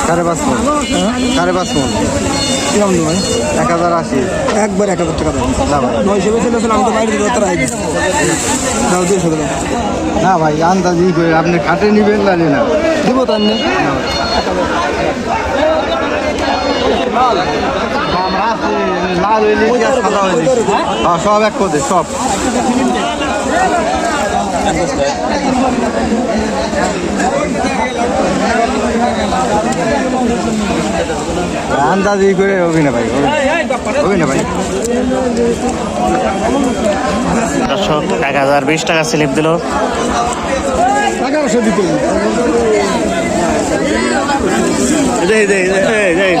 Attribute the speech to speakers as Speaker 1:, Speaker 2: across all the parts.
Speaker 1: 5.5 মন। 5.5 মন।
Speaker 2: কিরকম ভাই?
Speaker 1: 1080।
Speaker 2: একবার 1000 টাকা দাম।
Speaker 1: না ভাই,
Speaker 2: 900 বেচে দিয়েছেন, আমি তো বাইরে দিব তারা আইবে। দাও 200 টাকা।
Speaker 1: না ভাই, আন্দাজি করে আপনি খাটে নিবেন না না।
Speaker 2: দিব তো এমনি।
Speaker 1: আমরা আছে লাল হইলে কি আর সাদা হইলে? হ্যাঁ, সব এক পদে সব। আন্দাজি করে হবে না ভাই, হবে না ভাই।
Speaker 3: দর্শক 1020 টাকা স্লিপ দিল।
Speaker 2: 1100 দিতে।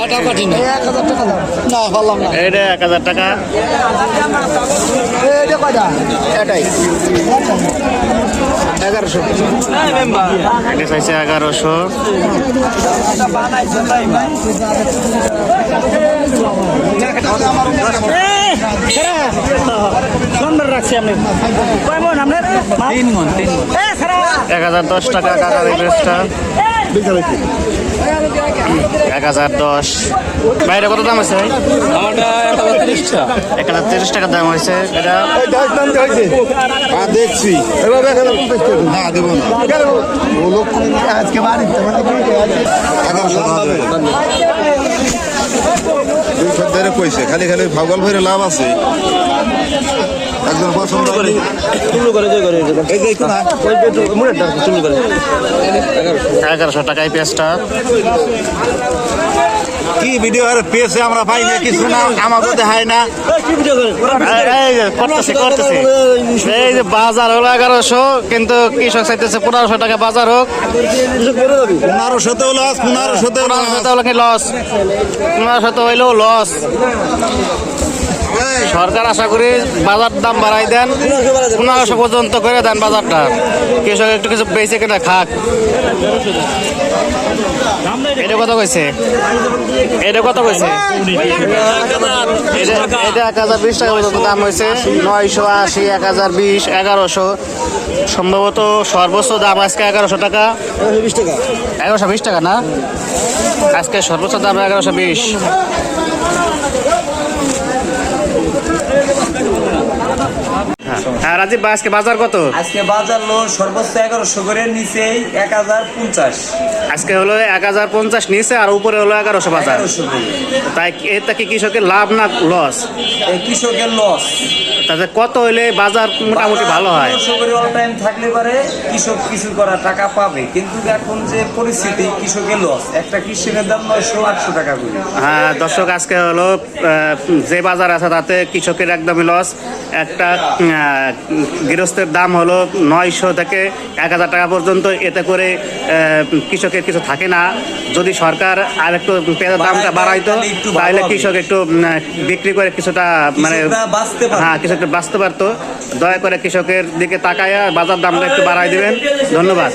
Speaker 2: টাকা কাটি না। 1000 টাকা দাও। না পারলাম না।
Speaker 3: এটা 1000 টাকা।
Speaker 2: এটা কয়টা? এটাই। 1100।
Speaker 3: এটা চাইছে 1100।
Speaker 2: রাখছি আপনি। কয় মন আপনার? 3 মন।
Speaker 3: 1010 টাকা কাকার এই ড্রেসটা। 1010। বাইরে কত দাম আছে ভাই?
Speaker 2: আমারটা 1030 টাকা।
Speaker 3: 1030 টাকা দাম হয়েছে এটা।
Speaker 1: দেখছি না দেব না আজকে বাড়িতে কইছে খালি খালি ভাগল ভরে লাভ আছে। একজন পছন্দ করে এই দেখো না
Speaker 3: 1100 টাকা এই পেঁয়াজটা।
Speaker 1: কি ভিডিও আর পেয়েছে আমরা পাই না কিছু না, আমাকে দেখায় না।
Speaker 3: এই যে করতেছে। এই যে বাজার হলো 1100, কিন্তু কৃষক চাইতেছে 1500 টাকা বাজার হোক।
Speaker 1: 1500 লস, 1500
Speaker 3: হলো কি লস? 1500 হইলেও লস। সরকার আশা করি বাজার দাম বাড়াই দেন, 1500 পর্যন্ত করে দেন বাজারটা, কৃষক একটু কিছু বেঁচে কিনা খাক। এটা কত কইছে? এটা 1020 টাকা পর্যন্ত দাম হয়েছে। 980, 1020, 1100, সম্ভবত সর্বোচ্চ দাম আজকে 1100 টাকা। 1120 টাকা না, আজকে সর্বোচ্চ দাম 1120। হ্যাঁ রাজীব ভাই, আজকে বাজার কত?
Speaker 4: আজকে বাজার লো সর্বোচ্চ 1100 করে, নিচে 1050।
Speaker 3: আজকে হলো 1050 নিচে, আর উপরে হলো 1100 বাজার।
Speaker 4: 1100 করে।
Speaker 3: তাই এটা কি কৃষকের লাভ না লস?
Speaker 4: এই কৃষকের লস।
Speaker 3: তাতে কত হইলে বাজার মোটামুটি ভালো হয়?
Speaker 4: 1100 করে অল টাইম থাকলে পারে কৃষক কিছু করা টাকা পাবে, কিন্তু এখন যে পরিস্থিতি কৃষকের লস। একটা কৃষকের দাম 900-800 টাকা করে।
Speaker 3: হ্যাঁ দর্শক, আজকে হলো যে বাজার আছে তাতে কৃষকের একদমই লস। একটা গৃহস্থের দাম হলো 900 থেকে 1000 টাকা পর্যন্ত, এতে করে কৃষকের কিছু থাকে না। যদি সরকার আর একটু পেঁয়াজের দামটা বাড়াইতো তাহলে কৃষক একটু বিক্রি করে কিছুটা মানে হ্যাঁ কিছু একটু বাঁচতে পারতো। দয়া করে কৃষকের দিকে তাকায়া বাজার দামটা একটু বাড়াই দিবেন। ধন্যবাদ।